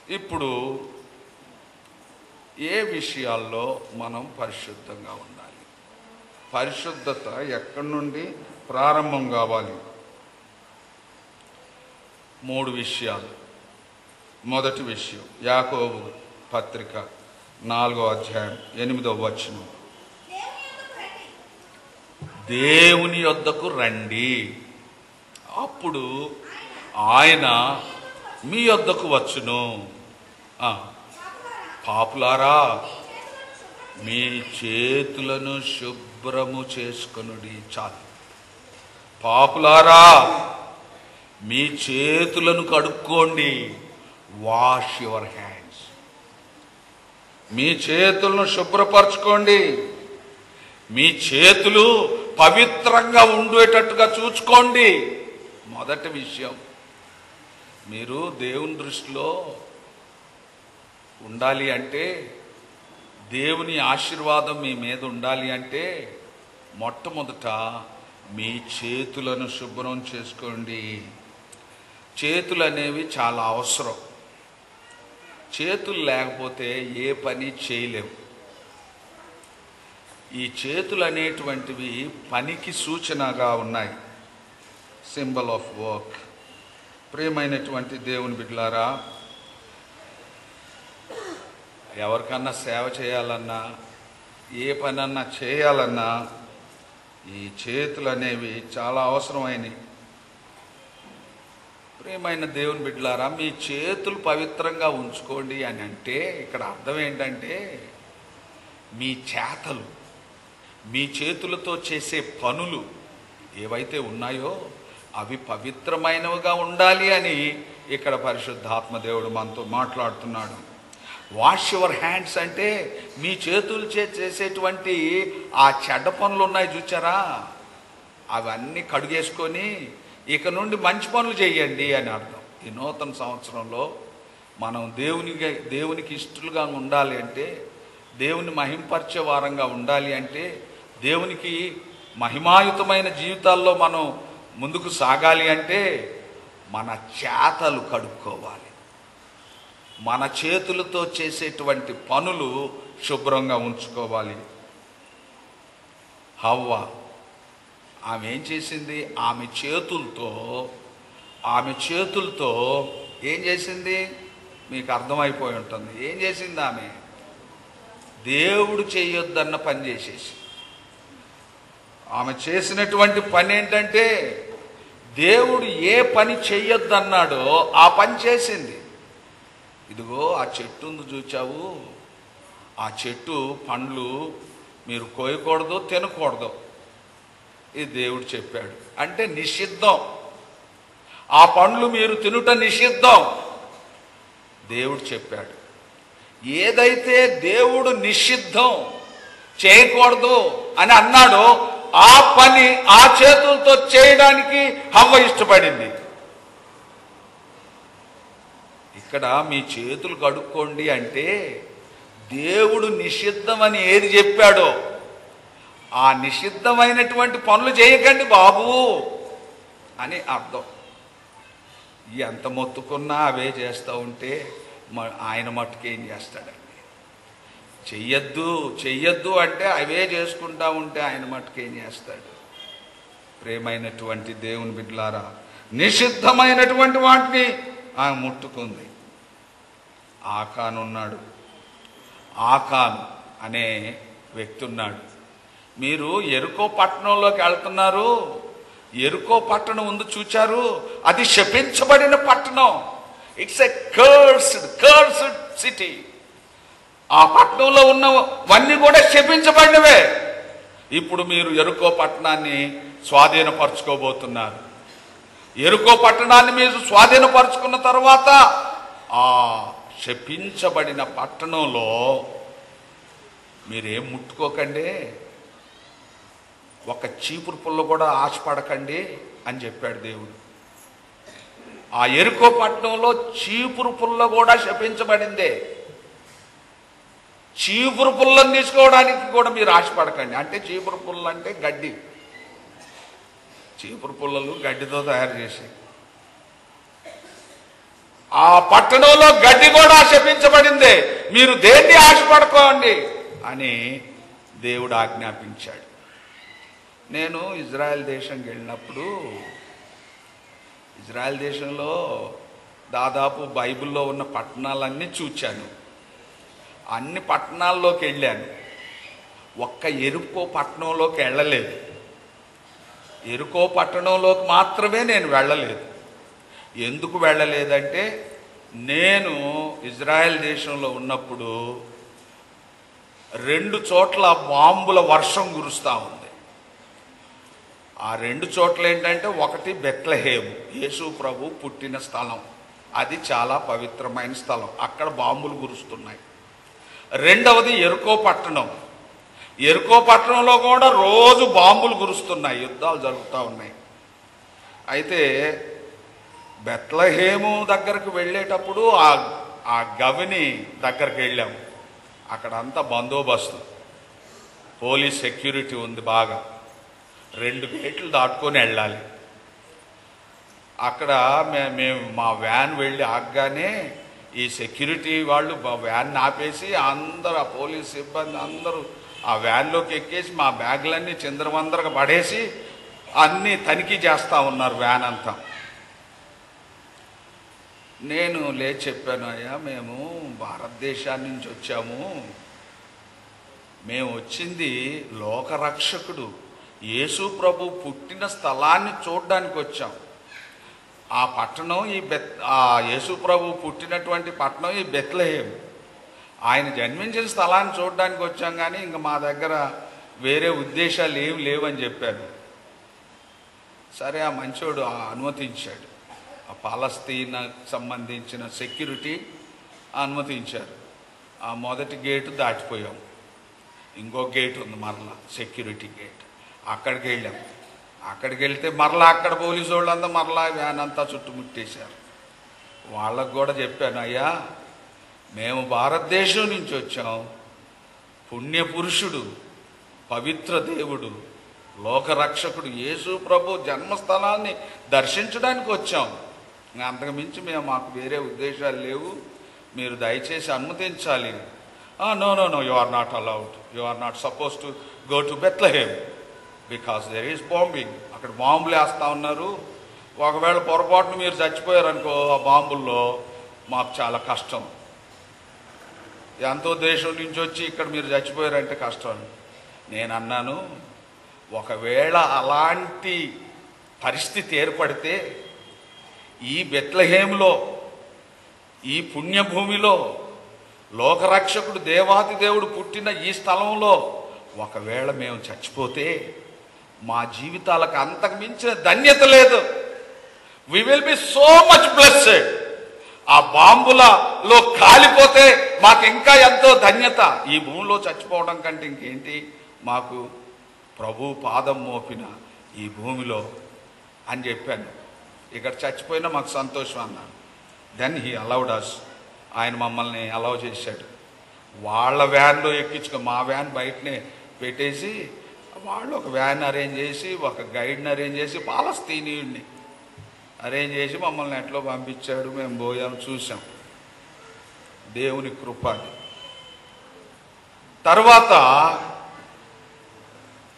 ఇప్పుడు ఏ విషయాల్లో మనం పరిశుద్ధంగా ఉండాలి? పరిశుద్ధత ఎక్కడి నుండి ప్రారంభం కావాలి? 3 విషయాలు. మొదటి విషయం యాకోబు పత్రిక 4వ అధ్యాయం 8వ వచనం. దేవుని యొద్దకు రండి, అప్పుడు ఆయన మీ యొద్దకు వచ్చును. పాపులారా, మీ చేతులను శుభ్రము చేసుకొనుడి. చాలు. పాపులారా, మీ చేతులను కడుక్కోండి. Wash your hands. మీ చేతులను శుభ్రపరచుకోండి. మీ చేతులు పవిత్రంగా ఉండేటట్టుగా చూసుకోండి. మొదటి విషయం, మీరు దేవుని దృష్టిలో ఉండాలి అంటే, దేవుని ఆశీర్వాదం మీ మీద ఉండాలి అంటే, మొట్టమొదట మీ చేతులను శుభ్రం చేసుకోండి. చేతులు అనేవి చాలా అవసరం. చేతులు లేకపోతే ఏ పని చేయలేము. ఈ చేతులు అనేటువంటివి పనికి సూచనగా ఉన్నాయి, సింబల్ ఆఫ్ వర్క్. ప్రియమైనటువంటి దేవుని బిడ్డలారా, ఎవరికన్నా సేవ చేయాలన్నా, ఏ పనన్నా చేయాలన్నా ఈ చేతులు అనేవి చాలా అవసరమైనవి. ప్రియమైన దేవుని బిడ్డలారా, మీ చేతులు పవిత్రంగా ఉంచుకోండి అని అంటే ఇక్కడ అర్థం ఏంటంటే, మీ చేతలు, మీ చేతులతో చేసే పనులు ఏవైతే ఉన్నాయో అవి పవిత్రమైనవిగా ఉండాలి అని ఇక్కడ పరిశుద్ధాత్మ దేవుడు మనతో మాట్లాడుతున్నాడు. వాష్ యువర్ హ్యాండ్స్ అంటే మీ చేతులు చేసేటువంటి ఆ చెడ్డ పనులు ఉన్నాయి చూచారా, అవన్నీ కడుగేసుకొని ఇక నుండి మంచి పనులు చేయండి అని అర్థం. ఈ నూతన సంవత్సరంలో మనం దేవునికి ఇష్టలుగా ఉండాలి అంటే, దేవుని మహింపరిచే వారంగా ఉండాలి అంటే, దేవునికి మహిమాయుతమైన జీవితాల్లో మనం ముందుకు సాగాలి అంటే మన చేతలు కడుక్కోవాలి. మన చేతులతో చేసేటువంటి పనులు శుభ్రంగా ఉంచుకోవాలి. హవ్వ ఆమె ఏం చేసింది? ఆమె చేతులతో ఏం చేసింది? మీకు అర్థమైపోయి ఉంటుంది. ఏం చేసింది? దేవుడు చేయొద్దన్న పని చేసేసి, ఆమె చేసినటువంటి పని ఏంటంటే, దేవుడు ఏ పని చెయ్యొద్దన్నాడో ఆ పని చేసింది. ఇదిగో ఆ చెట్టు ఉంది చూచావు, ఆ చెట్టు పండ్లు మీరు కోయకూడదు, తినకూడదు, ఇది దేవుడు చెప్పాడు. అంటే నిషిద్ధం. ఆ పండ్లు మీరు తినుట నిషిద్ధం, దేవుడు చెప్పాడు. ఏదైతే దేవుడు నిషిద్ధం చేయకూడదు అని అన్నాడో ఆ పని ఆ చేతులతో చేయడానికి హవ్వ ఇష్టపడింది. ఇక్కడ మీ చేతులు కడుక్కోండి అంటే దేవుడు నిషిద్ధమని ఏది చెప్పాడో ఆ నిషిద్ధమైనటువంటి పనులు చేయకండి బాబు అని అర్థం. ఎంత మొత్తుకున్నా అవే చేస్తూ ఉంటే ఆయన మట్టుకేం చేస్తాడండి? చెయ్యొద్దు అంటే అవే చేసుకుంటా ఉంటే ఆయన మట్టుకేం చేస్తాడు? ప్రియమైనటువంటి దేవుని బిడ్డలారా, నిషిద్ధమైనటువంటి వాటిని ఆమె ముట్టుకుంది. ఆకాను అనే వ్యక్తి ఉన్నాడు. మీరు ఎరుకో పట్టణంలోకి వెళ్తున్నారు. ఎరుకో పట్టణం ఉంది చూచారు, అది శపించబడిన పట్టణం. It's a cursed city. ఆ పట్టణంలో ఉన్నవన్నీ కూడా శపించబడినవే. ఇప్పుడు మీరు ఎరుకో పట్టణాన్ని స్వాధీనపరచుకోబోతున్నారు. ఎరుకో పట్టణాన్ని మీరు స్వాధీనపరచుకున్న తర్వాత ఆ శపించబడిన పట్టణంలో మీరేం ముట్టుకోకండి, ఒక చీపురు పుల్ల కూడా ఆశపడకండి అని చెప్పాడు దేవుడు. ఆ ఎరుకో పట్టణంలో చీపురు పుల్ల కూడా శపించబడిందే. చీపురు పుల్లను తీసుకోవడానికి కూడా మీరు ఆశపడకండి. అంటే చీపురు పుల్ల అంటే గడ్డి. చీపురు పుల్లలు గడ్డితో తయారు చేసి ఆ పట్టణంలో గడ్డి కూడా శపించబడిందే, మీరు దేన్ని ఆశపడుకోండి అని దేవుడు ఆజ్ఞాపించాడు. నేను ఇజ్రాయెల్ దేశంకి వెళ్ళినప్పుడు, ఇజ్రాయెల్ దేశంలో దాదాపు బైబిల్లో ఉన్న పట్టణాలన్నీ చూచాను. అన్ని పట్టణాల్లోకి వెళ్ళాను, ఒక్క ఎరుకో పట్టణంలోకి వెళ్ళలేదు. ఎరుకో పట్టణంలోకి మాత్రమే నేను వెళ్ళలేదు. ఎందుకు వెళ్ళలేదంటే, నేను ఇజ్రాయెల్ దేశంలో ఉన్నప్పుడు 2 చోట్ల బాంబుల వర్షం కురుస్తూ ఉంది. ఆ 2 చోట్ల ఏంటంటే, ఒకటి బెత్లెహేము, యేసు ప్రభు పుట్టిన స్థలం, అది చాలా పవిత్రమైన స్థలం, అక్కడ బాంబులు కురుస్తున్నాయి. రెండవది ఎరుకో పట్టణం. ఎరుకో పట్టణంలో కూడా రోజు బాంబులు కురుస్తున్నాయి, యుద్ధాలు జరుగుతూ ఉన్నాయి. అయితే బెత్లెహేము దగ్గరకు వెళ్ళేటప్పుడు ఆ గవిని దగ్గరికి వెళ్ళాము. అక్కడంతా బందోబస్తు, పోలీస్ సెక్యూరిటీ ఉంది బాగా. 2 గేట్లు దాటుకొని వెళ్ళాలి. అక్కడ మేము మా వ్యాన్ వెళ్ళి ఆగగానే ఈ సెక్యూరిటీ వాళ్ళు వ్యాన్ ఆపేసి అందరూ, ఆ పోలీస్ సిబ్బంది అందరూ ఆ వ్యాన్లోకి ఎక్కేసి మా బ్యాగులన్నీ చిందరవందరగా పడేసి అన్నీ తనిఖీ చేస్తూ ఉన్నారు వ్యాన్ అంతా. నేను లేచి చెప్పాను, అయ్యా మేము భారతదేశాన్ని నుంచి వచ్చాము, మేము వచ్చింది లోకరక్షకుడు యేసు ప్రభు పుట్టిన స్థలాన్ని చూడడానికి వచ్చాం. ఆ పట్టణం ఆ యేసు ప్రభు పుట్టినటువంటి పట్టణం ఈ బెత్లెహేం. ఆయన జన్మించిన స్థలాన్ని చూడడానికి వచ్చాం, కానీ ఇంకా మా దగ్గర వేరే ఉద్దేశాలు ఏమి లేవని చెప్పాను. సరే, ఆ మంచోడు అనుమతించాడు. ఆ పాలస్తీనాకు సంబంధించిన సెక్యూరిటీ అనుమతించారు. ఆ మొదటి గేటు దాటిపోయాం, ఇంకో గేట్ ఉంది మరలా, సెక్యూరిటీ గేట్. అక్కడికి వెళ్ళాం. అక్కడికి వెళ్తే మరలా అక్కడ పోలీసు వాళ్ళంతా మరలా వ్యాన్ అంతా చుట్టుముట్టేశారు. వాళ్ళకు కూడా చెప్పాను, అయ్యా మేము భారతదేశం నుంచి వచ్చాం, పుణ్యపురుషుడు, పవిత్ర దేవుడు, లోకరక్షకుడు యేసు ప్రభు జన్మస్థలాన్ని దర్శించడానికి వచ్చాం. అంతకుమించి మాకు వేరే ఉద్దేశాలు లేవు, మీరు దయచేసి అనుమతించాలి. No no no, you are not allowed, you are not suppose to go to Bethlehem because there is bombing. అక్కడ బాంబులు వేస్తూ ఉన్నారు, ఒకవేళ పొరపాటును మీరు చచ్చిపోయారనుకో ఆ బాంబుల్లో, మాకు చాలా కష్టం. ఎంతో దేశం నుంచి వచ్చి ఇక్కడ మీరు చచ్చిపోయారంటే కష్టం. నేను అన్నాను, ఒకవేళ అలాంటి పరిస్థితి ఏర్పడితే ఈ బెత్లెహేములో, ఈ పుణ్యభూమిలో, లోకరక్షకుడు దేవాతి దేవుడు పుట్టిన ఈ స్థలంలో ఒకవేళ మేము చచ్చిపోతే మా జీవితాలకు అంతకు మించిన ధన్యత లేదు. We will be so much blessed. ఆ బాంబులలో కాలిపోతే మాకు ఇంకా ఎంతో ధన్యత. ఈ భూమిలో చచ్చిపోవడం కంటే ఇంకేంటి మాకు ప్రభు పాదం మోపిన ఈ భూమిలో అని చెప్పాను. ఇక్కడ చచ్చిపోయినా మాకు సంతోషం అన్నాను. Then he allowed us. ఆయన మమ్మల్ని అలౌ చేశాడు. వాళ్ళ వ్యాన్లో ఎక్కించుకో, మా వ్యాన్ బయటనే పెట్టేసి వాళ్ళు ఒక వ్యాన్ అరేంజ్ చేసి, ఒక గైడ్ని అరేంజ్ చేసి, పాలస్తీనీయుడిని అరేంజ్ చేసి మమ్మల్ని ఎట్లో పంపించాడు. మేము పోయాం, చూసాం. దేవుని కృప. తర్వాత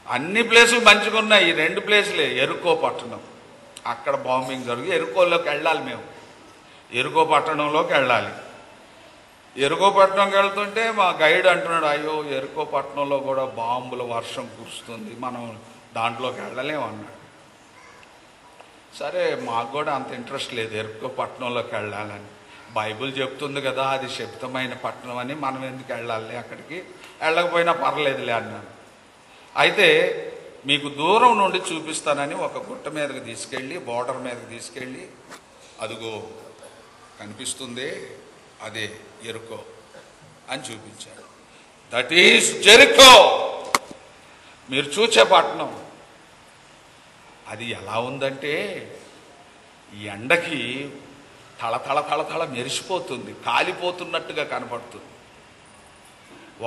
అన్ని ప్లేసులు మంచిగా ఉన్నాయి. ఈ 2 ప్లేసులే. ఎరుకో పట్టణం, అక్కడ బాంబింగ్ జరిగి ఎరుకోలోకి వెళ్ళాలి. మేము ఎరుకో పట్టణంలోకి వెళ్ళాలి. ఎరుకో పట్టణంకి వెళ్తుంటే మా గైడ్ అంటున్నాడు, అయ్యో ఎరుకో పట్టణంలో కూడా బాంబుల వర్షం కురుస్తుంది, మనం దాంట్లోకి వెళ్ళలేము అన్నాడు. సరే, మాకు కూడా అంత ఇంట్రెస్ట్ లేదు ఎరుకో పట్టణంలోకి వెళ్ళాలని. బైబిల్ చెప్తుంది కదా అది శబ్దమైన పట్టణం అని, మనం ఎందుకు వెళ్ళాలి అక్కడికి, వెళ్ళకపోయినా పర్లేదులే అన్నాను. అయితే మీకు దూరం నుండి చూపిస్తానని ఒక గుట్ట మీదకి తీసుకెళ్ళి, బోర్డర్ మీదకి తీసుకెళ్ళి, అదిగో కనిపిస్తుంది అదే ఎరుకో అని చూపించాడు. దట్ ఈస్ జెరికో, మీరు చూచే పట్టణం. అది ఎలా ఉందంటే ఈ ఎండకి తళతళ తళతళ మెరిసిపోతుంది, కాలిపోతున్నట్టుగా కనపడుతుంది.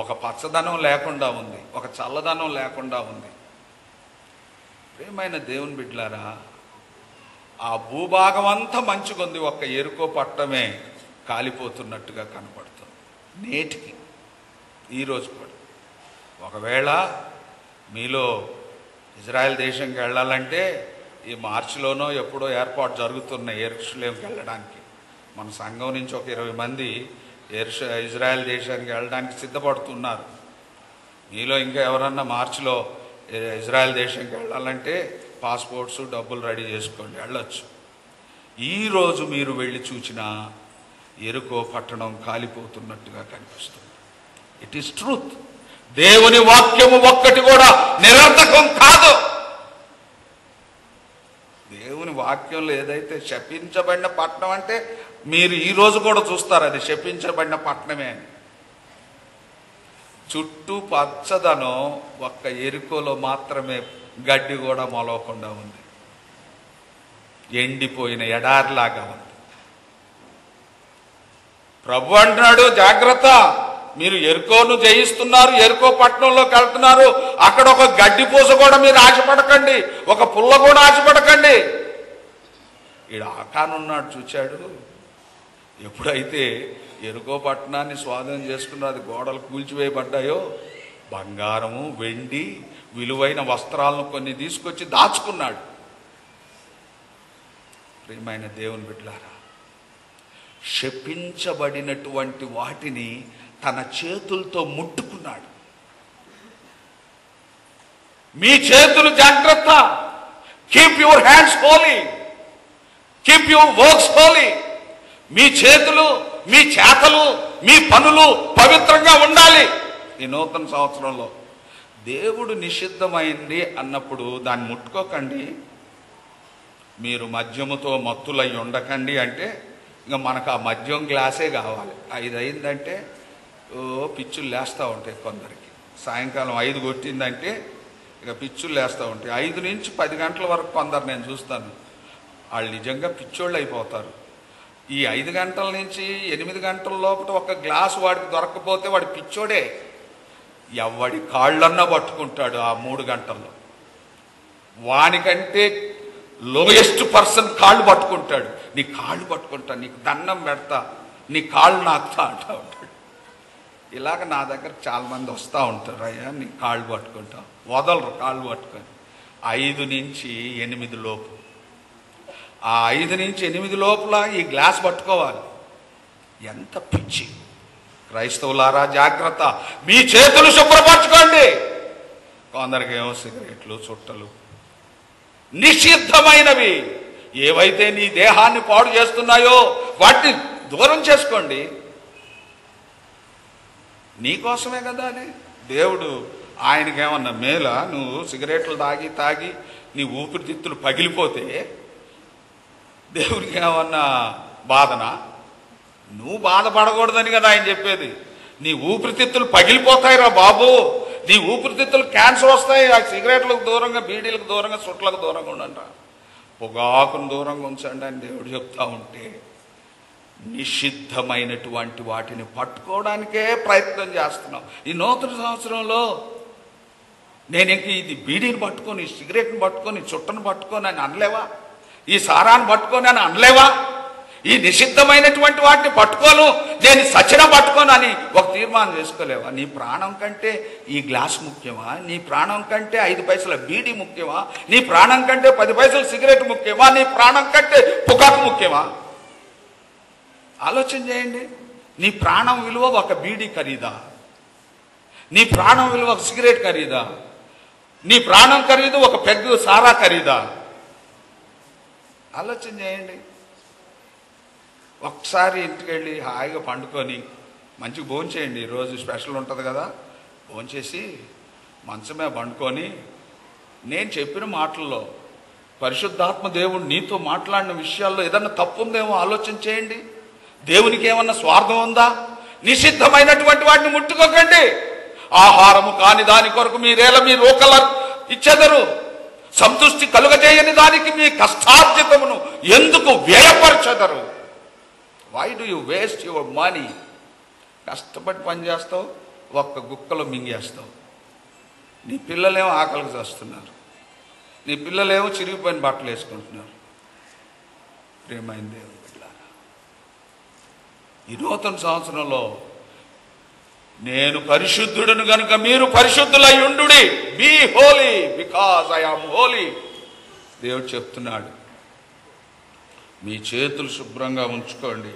ఒక పచ్చదనం లేకుండా ఉంది, ఒక చల్లదనం లేకుండా ఉంది. ప్రియమైన దేవుని బిడ్డలారా, ఆ భూభాగం అంతా మంచిగుంది, ఒక్క ఎరుకో పట్టణమే కాలిపోతున్నట్టుగా కనపడుతుంది నేటికి, ఈరోజు కూడా. ఒకవేళ మీలో ఇజ్రాయెల్ దేశంకి వెళ్ళాలంటే ఈ మార్చిలోనో ఎప్పుడో ఏర్పాటు జరుగుతున్నాయి యెరూషలేంకి వెళ్ళడానికి. మన సంఘం నుంచి ఒక 20 మంది ఇజ్రాయెల్ దేశానికి వెళ్ళడానికి సిద్ధపడుతున్నారు. మీలో ఇంకా ఎవరన్నా మార్చిలో ఇజ్రాయెల్ దేశంకి వెళ్ళాలంటే పాస్పోర్ట్స్ డబ్బులు రెడీ చేసుకోండి, వెళ్ళొచ్చు. ఈరోజు మీరు వెళ్ళి చూసిన ఎరుకో పట్టణం కాలిపోతున్నట్టుగా కనిపిస్తుంది. It is truth. దేవుని వాక్యము ఒక్కటి కూడా నిరర్థకం కాదు. దేవుని వాక్యంలో ఏదైతే శపించబడిన పట్టణం అంటే మీరు ఈరోజు కూడా చూస్తారు అది శపించబడిన పట్టణమే అని. చుట్టూ పచ్చదనం, ఒక్క ఎరుకోలో మాత్రమే గడ్డి కూడా మొలవకుండా ఉంది, ఎండిపోయిన ఎడారిలాగా ఉంది. ప్రభు అంటున్నాడు, జాగ్రత్త, మీరు ఎరుకోను జయిస్తున్నారు, ఎరుకో పట్టణంలోకి వెళ్తున్నారు, అక్కడ ఒక గడ్డి పూస కూడా మీరు ఆశపడకండి, ఒక పుల్ల కూడా ఆశపడకండి. ఈడ ఆకానున్నాడు, చూచాడు. ఎప్పుడైతే ఎరుకో పట్టణాన్ని స్వాధీనం చేసుకున్న అది గోడలు కూల్చివేయబడ్డాయో బంగారము వెండి విలువైన వస్త్రాలను కొన్ని తీసుకొచ్చి దాచుకున్నాడు. ప్రియమైన దేవుని బిడ్డలారా, శపించబడినటువంటి వాటిని తన చేతులతో ముట్టుకున్నాడు. మీ చేతులు జాగ్రత్త. Keep your hands holy, keep your works holy. మీ చేతులు, మీ చేతలు, మీ పనులు పవిత్రంగా ఉండాలి. ఈ నూతన సంవత్సరంలో దేవుడు నిషిద్ధమైంది అన్నప్పుడు దాన్ని ముట్టుకోకండి. మీరు మద్యముతో మత్తులై ఉండకండి అంటే ఇంకా మనకు ఆ మద్యం గ్లాసే కావాలి. 5 అయిందంటే పిచ్చులు లేస్తూ ఉంటాయి కొందరికి. సాయంకాలం 5 కొట్టిందంటే ఇక పిచ్చులు లేస్తూ ఉంటాయి. 5 నుంచి 10 గంటల వరకు కొందరు నేను చూస్తాను, వాళ్ళు నిజంగా పిచ్చోళ్ళు అయిపోతారు. ఈ 5 గంటల నుంచి 8 గంటల లోపల ఒక గ్లాసు వాడికి దొరకపోతే వాడు పిచ్చోడే. ఎవడి కాళ్ళన్నా పట్టుకుంటాడు ఆ 3 గంటల్లో. వానికంటే లోయెస్ట్ పర్సన్ కాళ్ళు పట్టుకుంటాడు. నీ కాళ్ళు పట్టుకుంటా, నీకు దండం పెడతా, నీ కాళ్ళు నాకుతా అంటా ఉంటాడు. ఇలాగ నా దగ్గర చాలామంది వస్తూ ఉంటారు, అయ్యా నీ కాళ్ళు పట్టుకుంటా, వదలరు కాళ్ళు పట్టుకొని. 5 నుంచి 8 లోపు, ఆ 5 నుంచి 8 లోపల ఈ గ్లాస్ పట్టుకోవాలి. ఎంత పిచ్చి! క్రైస్తవులారా జాగ్రత్త, మీ చేతులు శుభ్రపరచుకోండి. కొందరికి ఏమో సిగరెట్లు, చుట్టలు, నిషిద్ధమైనవి ఏవైతే నీ దేహాన్ని పాడు చేస్తున్నాయో వాటిని దూరం చేసుకోండి. నీకోసమే కదా అని. దేవుడు ఆయనకేమన్నా మేలా? నువ్వు సిగరెట్లు తాగి నీ ఊపిరితిత్తులు పగిలిపోతే దేవుడికి ఏమన్నా బాధనా? నువ్వు బాధపడకూడదని కదా ఆయన చెప్పేది. నీ ఊపిరితిత్తులు పగిలిపోతాయిరా బాబు, నీ ఊపిరితిత్తులు క్యాన్సర్ వస్తాయి. ఆ సిగరెట్లకు దూరంగా, బీడీలకు దూరంగా, సుట్లకు దూరంగా ఉండంట, పొగాకును దూరంగా ఉంచండి అని దేవుడు చెప్తా ఉంటే నిషిద్ధమైనటువంటి వాటిని పట్టుకోవడానికే ప్రయత్నం చేస్తున్నాం. ఈ నూతన సంవత్సరంలో నేను ఇంక ఇది బీడీని పట్టుకొని, సిగరెట్ని పట్టుకొని, చుట్టను పట్టుకొని అని అనలేవా? ఈ సారాన్ని పట్టుకొని అని అనలేవా? ఈ నిషిద్ధమైనటువంటి వాటిని పట్టుకోను, నేను సచిన పట్టుకోను అని ఒక తీర్మానం చేసుకోలేవా? నీ ప్రాణం కంటే ఈ గ్లాస్ ముఖ్యమా? నీ ప్రాణం కంటే 5 పైసల బీడీ ముఖ్యమా? నీ ప్రాణం కంటే 10 పైసల సిగరెట్ ముఖ్యమా? నీ ప్రాణం కంటే పొగాకు ముఖ్యమా? ఆలోచన చేయండి. నీ ప్రాణం విలువ ఒక బీడీ ఖరీదా? నీ ప్రాణం విలువ ఒక సిగరెట్ ఖరీదా? నీ ప్రాణం ఖరీదు ఒక పెగ్గు సారా ఖరీదా? ఆలోచన చేయండి. ఒకసారి ఇంటికి వెళ్ళి హాయిగా పండుకొని మంచిగా భోంచేయండి. ఈరోజు స్పెషల్ ఉంటుంది కదా, భోంచేసి మంచమే పండుకొని నేను చెప్పిన మాటల్లో పరిశుద్ధాత్మ దేవుడు నీతో మాట్లాడిన విషయాల్లో ఏదన్నా తప్పు ఉందేమో ఆలోచన చేయండి. దేవునికి ఏమన్నా స్వార్థం ఉందా? నిషిద్ధమైనటువంటి వాటిని ముట్టుకోకండి. ఆహారము కాని దాని కొరకు మీరేలా మీ రోకల ఇచ్చెదరు? సంతృష్టి కలుగజేయని దానికి మీ కష్టార్జితమును ఎందుకు వ్యయపరచెదరు? Why do you waste your money? కష్టపడి పని చేస్తావు, ఒక్క గుక్కలో మింగేస్తావు. నీ పిల్లలేమో ఆకలికి చేస్తున్నారు, నీ పిల్లలేమో చిరిగిపోయిన బట్టలు వేసుకుంటున్నారు. ప్రియమైన దేవుని బిడ్డలారా, ఈ నూతన సంవత్సరంలో నేను పరిశుద్ధుడును గనుక మీరు పరిశుద్ధులై ఉండుడి, be holy because I am holy. దేవుడు చెప్తున్నాడు. మీ చేతులు శుభ్రంగా ఉంచుకోండి.